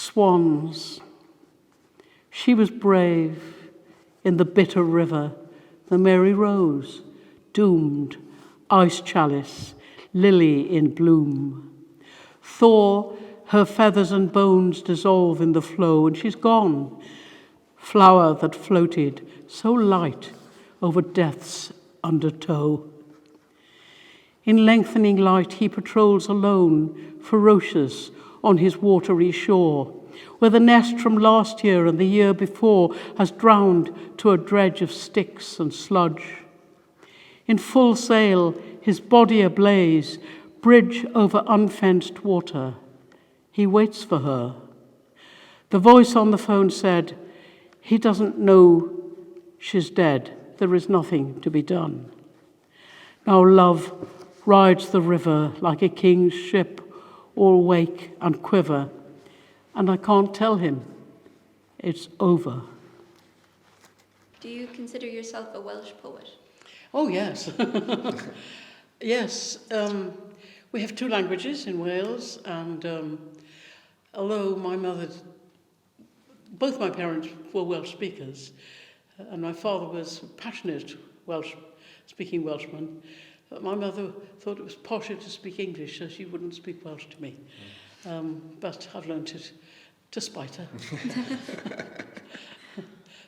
Swans. She was brave in the bitter river, the Mary Rose, doomed, ice chalice, lily in bloom. Thor, her feathers and bones dissolve in the flow, and she's gone. Flower that floated so light over death's undertow. In lengthening light he patrols alone, ferocious on his watery shore, where the nest from last year and the year before has drowned to a dredge of sticks and sludge. In full sail, his body ablaze, bridge over unfenced water. He waits for her. The voice on the phone said, "He doesn't know she's dead. There is nothing to be done." Now love rides the river like a king's ship, all wake and quiver, and I can't tell him it's over. Do you consider yourself a Welsh poet? Oh, yes. Yes. We have two languages in Wales, and although both my parents were Welsh speakers, and my father was a passionate speaking Welshman, my mother thought it was posher to speak English, so she wouldn't speak Welsh to me. But I've learnt it to spite her.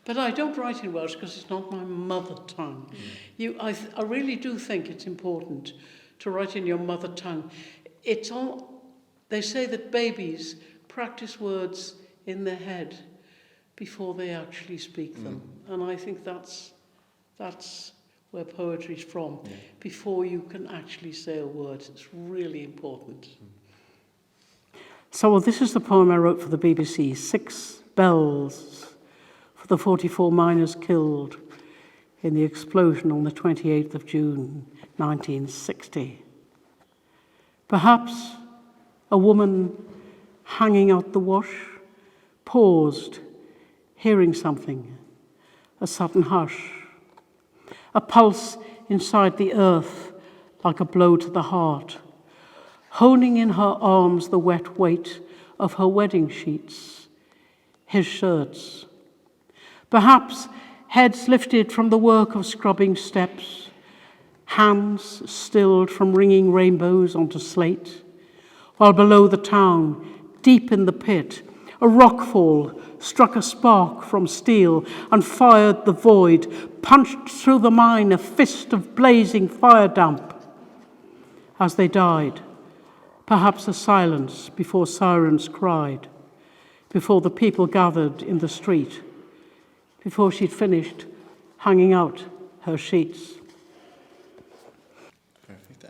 But I don't write in Welsh because it's not my mother tongue. I really do think it's important to write in your mother tongue. They say that babies practice words in their head before they actually speak them. And I think that's where poetry is from. Yeah. Before you can actually say a word, it's really important. So this is the poem I wrote for the BBC, 6 bells for the 44 miners killed in the explosion on the 28th of June, 1960. Perhaps a woman hanging out the wash paused, hearing something, a sudden hush, a pulse inside the earth like a blow to the heart, holding in her arms the wet weight of her wedding sheets, his shirts. Perhaps heads lifted from the work of scrubbing steps, hands stilled from wringing rainbows onto slate, while below the town, deep in the pit, a rockfall struck a spark from steel and fired the void, punched through the mine a fist of blazing fire damp. As they died, perhaps a silence before sirens cried, before the people gathered in the street, before she'd finished hanging out her sheets. Perfect.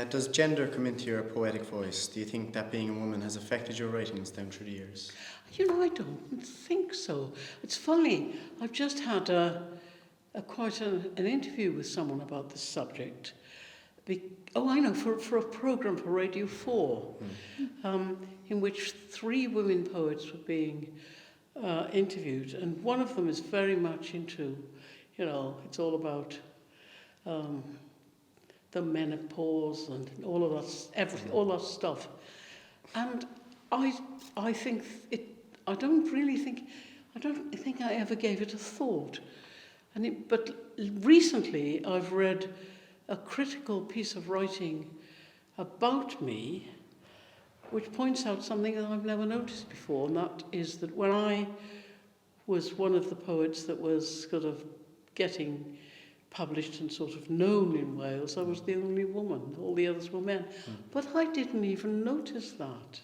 Does gender come into your poetic voice? Do you think that being a woman has affected your writings down through the years? I don't think so. It's funny, I've just had quite an interview with someone about this subject. For a programme for Radio 4, in which 3 women poets were being interviewed, and one of them is very much into, it's all about the menopause and all of that, all that stuff. And I think I don't think I ever gave it a thought. But recently I've read a critical piece of writing about me, which points out something that I've never noticed before, and that is that when I was one of the poets that was sort of getting published and sort of known in Wales, I was the only woman. All the others were men. But I didn't even notice that.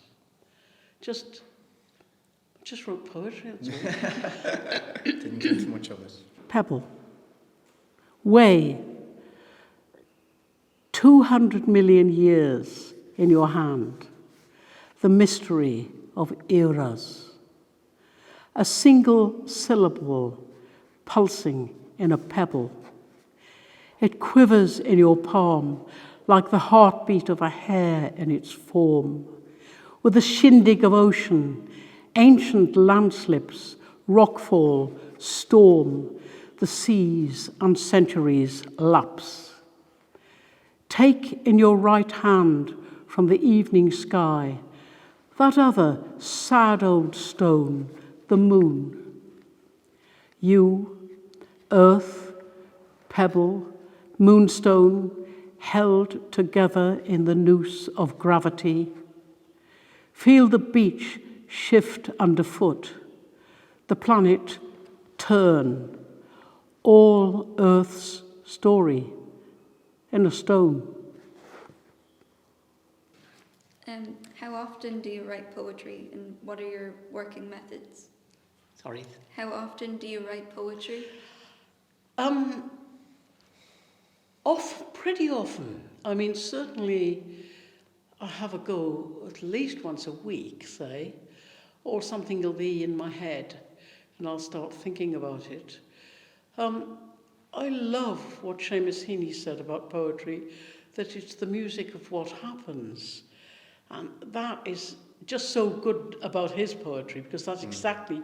Just wrote poetry, that's all. Didn't think much of it. Pebble. Weigh 200 million years in your hand. The mystery of eras. A single syllable pulsing in a pebble. It quivers in your palm like the heartbeat of a hair in its form. With the shindig of ocean, ancient landslips, rockfall, storm, the seas and centuries lapse. Take in your right hand from the evening sky That other sad old stone, the moon. You, earth, pebble, moonstone, held together in the noose of gravity. Feel the beach shift underfoot, the planet turn, all Earth's story in a stone. How often do you write poetry, and what are your working methods? Sorry? How often do you write poetry? Pretty often. I mean, certainly I have a go at least once a week, say, or something will be in my head and I'll start thinking about it. I love what Seamus Heaney said about poetry, that it's the music of what happens. And that is just so good about his poetry, because that's exactly,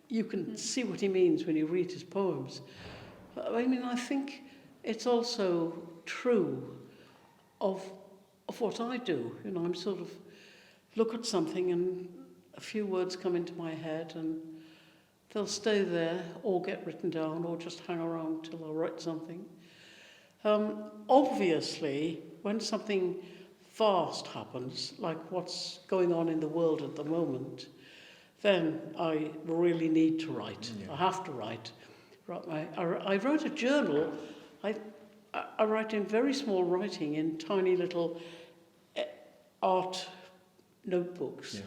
you can see what he means when you read his poems. I mean, I think it's also true of what I do. You know, I'm sort of look at something and a few words come into my head and they'll stay there or get written down or just hang around till I write something. Obviously, when something vast happens, like what's going on in the world at the moment, then I really need to write. Yeah. I have to write. I wrote a journal. I write in very small writing in tiny little art notebooks. Yeah.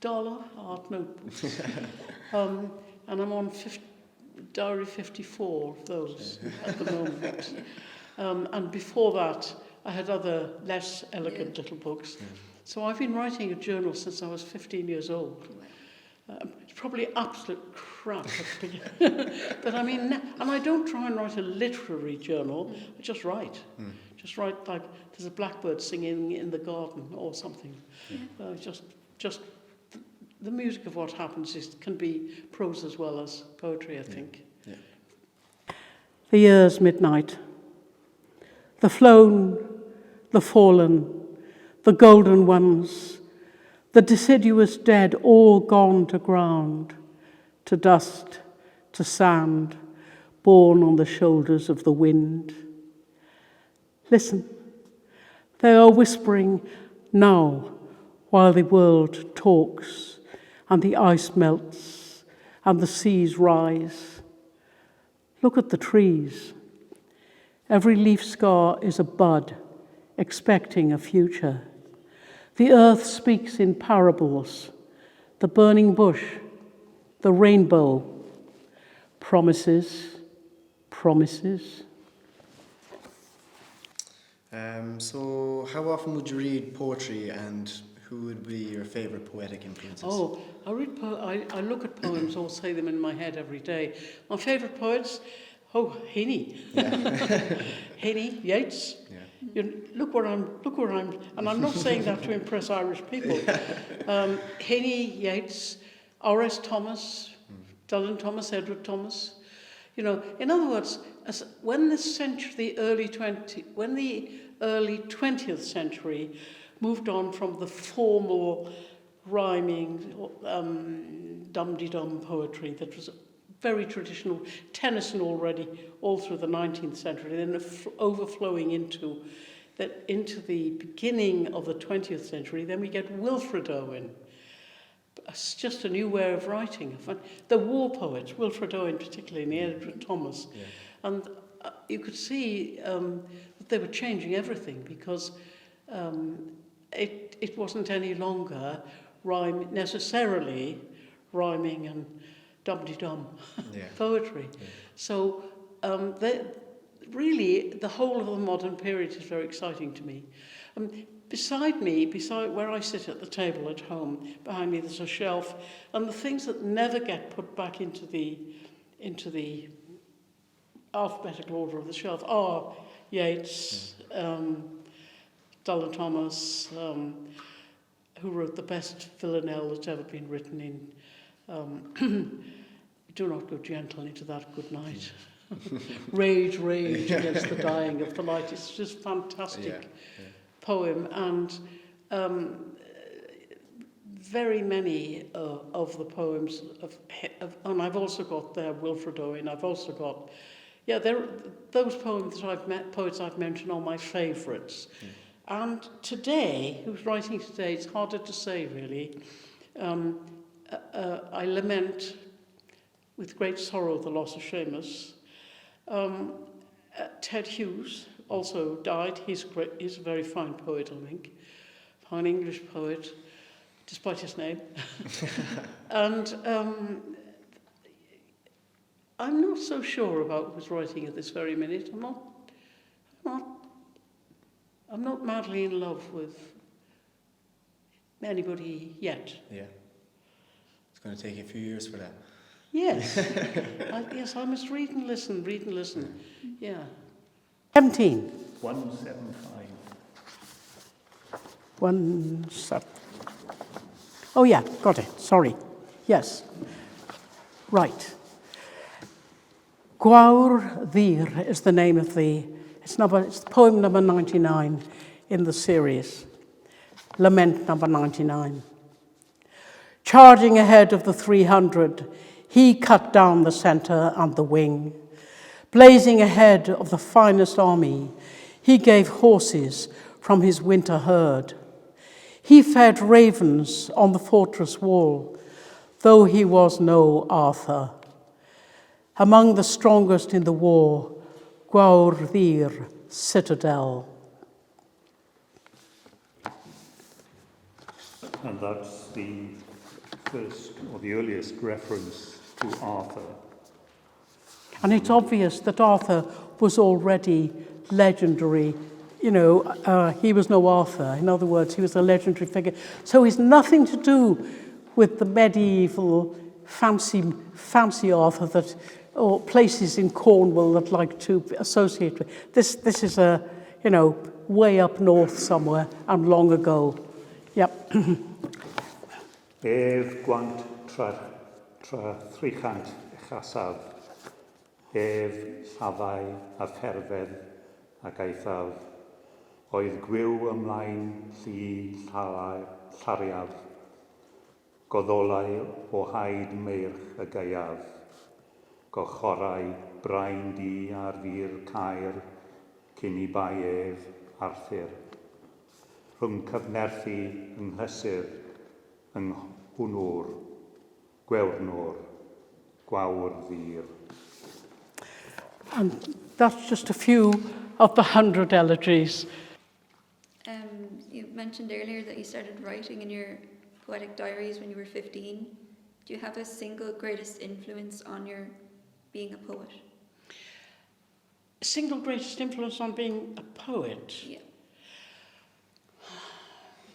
Dollar art notebooks. And I'm on diary 54 of those at the moment. And before that, I had other less elegant little books. Yeah. So I've been writing a journal since I was 15 years old. It's probably absolute crap. But I mean, and I don't try and write a literary journal, I just write. Just write like there's a blackbird singing in the garden or something. Yeah. Just the music of what happens can be prose as well as poetry, I think. Yeah. The year's midnight. The flown, the fallen, the golden ones, the deciduous dead, all gone to ground, to dust, to sand, borne on the shoulders of the wind. Listen, they are whispering now while the world talks and the ice melts and the seas rise. Look at the trees. Every leaf scar is a bud, expecting a future. The earth speaks in parables, the burning bush, the rainbow, promises, promises. So how often would you read poetry, and who would be your favourite poetic influences? Oh, I look at poems or say them in my head every day. My favourite poets, Heaney. Yeah. Heaney, Yeats. Yeah. Look where I'm, and I'm not saying that to impress Irish people. Heaney, Yeats, R.S. Thomas, Dylan Thomas, Edward Thomas. You know, in other words, when the early 20th century moved on from the formal rhyming, dum-de-dum poetry that was very traditional, Tennyson already all through the 19th century, then overflowing into the beginning of the 20th century, then we get Wilfred Owen. It's just a new way of writing. The war poets, Wilfred Owen particularly, and Edward Thomas. Yeah. And you could see that they were changing everything, because it wasn't any longer necessarily rhyming and dum-de-dum poetry. Yeah. So really, the whole of the modern period is very exciting to me. Beside where I sit at the table at home, behind me there's a shelf, and the things that never get put back into the alphabetical order of the shelf are Yeats, Dylan Thomas, who wrote the best villanelle that's ever been written in Do Not Go Gentle Into That Good Night. Rage against the dying of the light. It's just fantastic poem, and very many of the poems and I've also got Wilfred Owen. I've also got, those poems that poets I've mentioned are my favourites. And today, who's writing today, it's harder to say really. I lament with great sorrow the loss of Seamus. Ted Hughes also died. He's a very fine poet, I think. Fine English poet, despite his name. And I'm not so sure about who's writing at this very minute. I'm not madly in love with anybody yet. Yeah. It's going to take a few years for that. Yes. I must read and listen. Yeah. 17. 175. 17. Oh yeah, got it. Sorry. Yes. Right. Gwawr Ddur is the name of it's poem number 99 in the series. Lament number 99. Charging ahead of the 300, he cut down the centre and the wing. Blazing ahead of the finest army, he gave horses from his winter herd. He fed ravens on the fortress wall, though he was no Arthur. Among the strongest in the war, Gwawr Ddur citadel. And that's the first or the earliest reference to Arthur. And it's obvious that Arthur was already legendary. He was no Arthur. In other words, he was a legendary figure. So he's nothing to do with the medieval fancy Arthur or places in Cornwall that like to associate with. This is way up north somewhere and long ago. Yep. Gwant tra thrichant chasaf, lladdau a pherfedd ac eithaf, oedd gwyw ymlaen llariaf, goddolau o haid meirch y gaiaf, gochorau brain di ar fyr caer, cyn I bai Arthur. Rhwng cyfnerthu yng nghlysur, yng hwnwr, gwewnwr, Gwawr Ddur. And that's just a few of the 100 elegies. You mentioned earlier that you started writing in your poetic diaries when you were 15. Do you have a single greatest influence on your being a poet? Single greatest influence on being a poet? Yeah.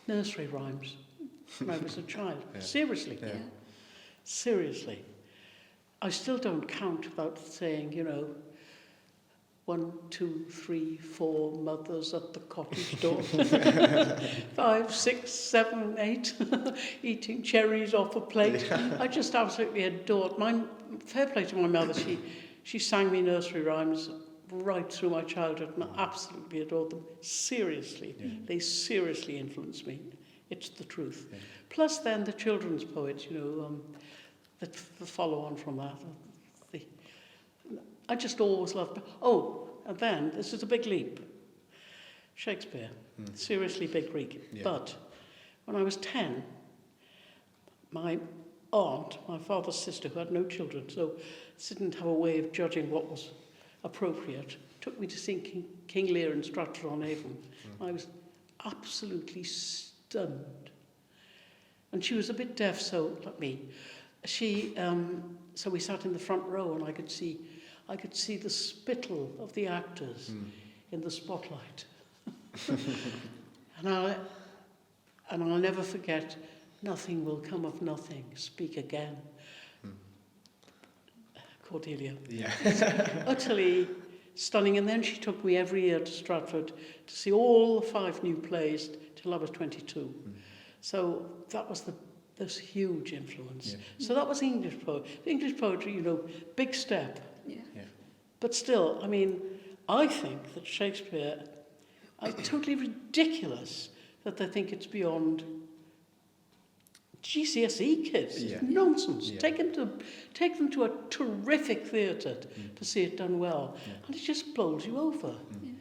Nursery rhymes when I was a child. Yeah. Seriously. Yeah. Seriously. I still don't count without saying, 1, 2, 3, 4 mothers at the cottage door. 5, 6, 7, 8 eating cherries off a plate. I just absolutely adored. Fair play to my mother. She sang me nursery rhymes right through my childhood, and I absolutely adored them. Seriously. Yeah. They seriously influenced me. It's the truth. Yeah. Plus then the children's poets, that follow on from that. I just always loved... Oh, and then, this is a big leap. Shakespeare. Seriously big leap. Yeah. But when I was 10, my aunt, my father's sister, who had no children, so didn't have a way of judging what was appropriate, took me to see King Lear in Stratford-on-Avon. I was absolutely stunned. And she was a bit deaf, so like me. So we sat in the front row, and I could see the spittle of the actors in the spotlight. and I'll never forget, nothing will come of nothing, speak again. Cordelia. Yeah. Utterly stunning. And then she took me every year to Stratford to see all the 5 new plays till I was 22. So that was this huge influence. Yeah. So that was English poetry. English poetry, big step. Yeah. But still, I think that Shakespeare, it's totally ridiculous that they think it's beyond GCSE kids. Yeah. It's nonsense. Yeah. Take them to a terrific theatre to see it done well. Yeah. And it just bowls you over. Yeah.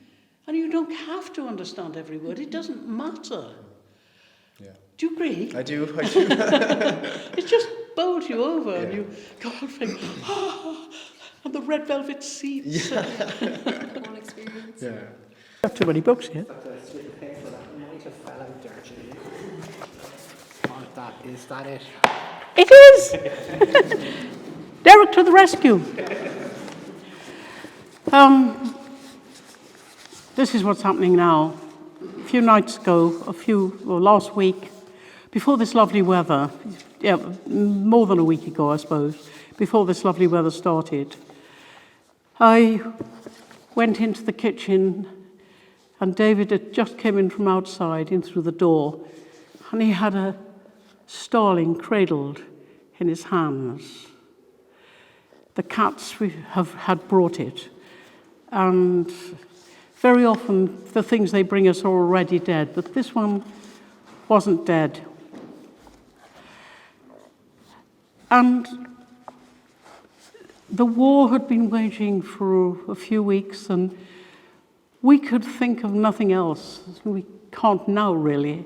And you don't have to understand every word. It doesn't matter. Yeah. Do you agree? I do. It just bowls you over and Yeah. you go on think, and the red velvet seats. The whole experience. Yeah. Have too many books here. But the sweet paper that might have fell out there, Gillian. Is that it? It is! Derek to the rescue. This is what's happening now. A few nights ago, last week, before this lovely weather, more than a week ago, I suppose, before this lovely weather started, I went into the kitchen and David had just come in from outside, in through the door, and he had a starling cradled in his hands. The cats had brought it, and very often the things they bring us are already dead, but this one wasn't dead. And the war had been waging for a few weeks, and we could think of nothing else. We can't now, really.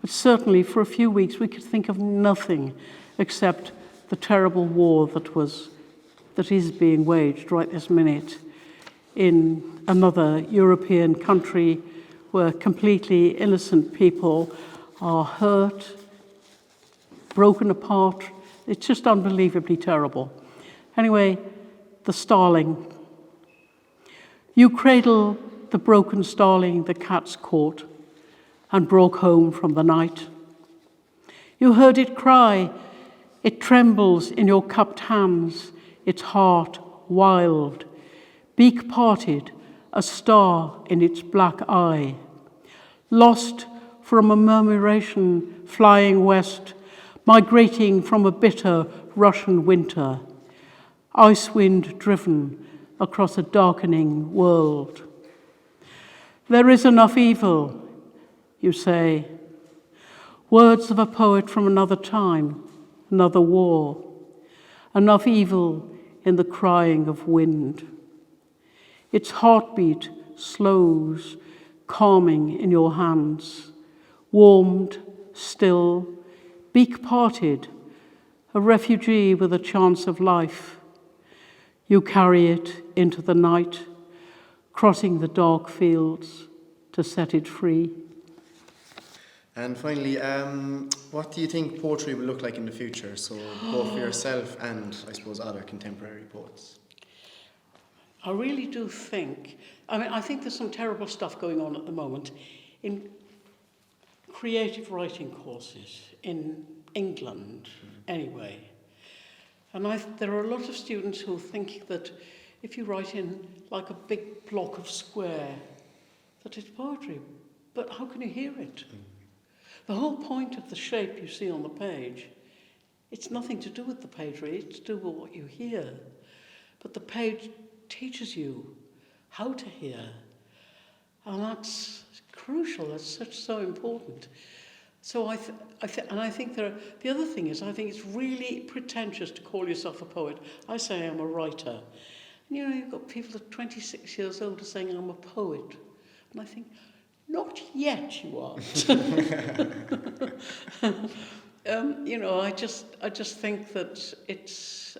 But certainly for a few weeks we could think of nothing except the terrible war that is being waged right this minute in another European country where completely innocent people are hurt, broken apart. It's just unbelievably terrible. Anyway, the starling. You cradle the broken starling the cats caught and broke home from the night. You heard it cry, it trembles in your cupped hands, its heart wild, beak parted, a star in its black eye. Lost from a murmuration flying west, migrating from a bitter Russian winter, ice wind driven across a darkening world. There is enough evil, you say. Words of a poet from another time, another war. Enough evil in the crying of wind. Its heartbeat slows, calming in your hands. Warmed, still, beak parted, a refugee with a chance of life. You carry it into the night, crossing the dark fields to set it free. And finally, what do you think poetry will look like in the future? So both for yourself and, I suppose, other contemporary poets. I really do think, I think there's some terrible stuff going on at the moment in creative writing courses in England, anyway. And there are a lot of students who think that if you write in like a big block of square, that it's poetry. But how can you hear it? The whole point of the shape you see on the page, it's nothing to do with the page, really. It's to do with what you hear. But the page teaches you how to hear. And that's crucial. That's so important. So I think the other thing is, I think it's really pretentious to call yourself a poet. I say I'm a writer. And you've got people at 26 years old saying I'm a poet. And I think, not yet, you aren't. I just think that it's.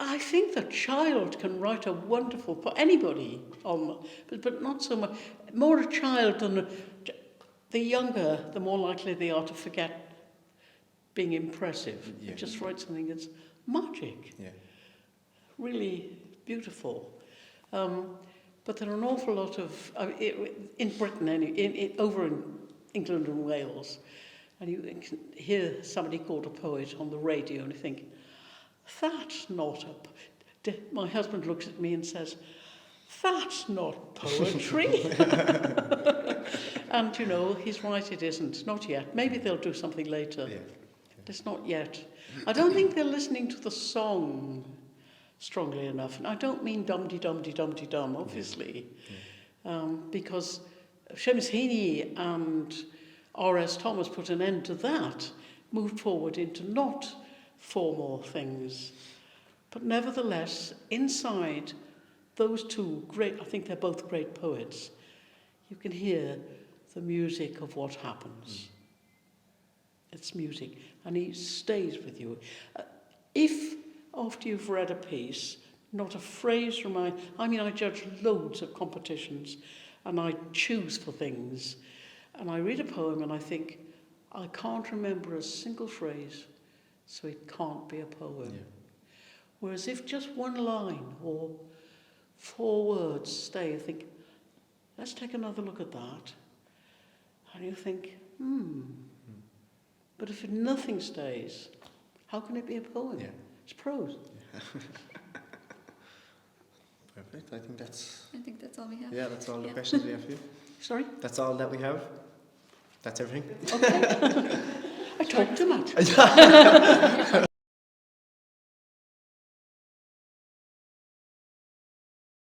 I think the child can write a wonderful anybody, but not so much. More a child than the younger, the more likely they are to forget being impressive. Yeah. Just write something that's magic. Yeah. Really beautiful. But there are an awful lot of, in Britain, over in England and Wales, and you can hear somebody called a poet on the radio and you think, that's not my husband looks at me and says, that's not poetry. And, he's right, it isn't. Not yet. Maybe they'll do something later. Yeah. It's not yet. I don't think they're listening to the song strongly enough. And I don't mean dum-de-dum-de-dum-de-dum, obviously, because Seamus Heaney and R.S. Thomas put an end to that, moved forward into not formal things. But nevertheless, inside those two great, I think they're both great poets, you can hear the music of what happens. It's music, and it stays with you. If, after you've read a piece, not a phrase reminds... I judge loads of competitions, and I choose for things, and I read a poem and I think, I can't remember a single phrase, so it can't be a poem. Yeah. Whereas if just one line or 4 words stay, you think, let's take another look at that. And you think, But if nothing stays, how can it be a poem? Yeah. It's prose. Perfect. I think that's all we have. Yeah, that's all the questions we have for you. Sorry? That's all that we have. That's everything. Okay. I talked too much.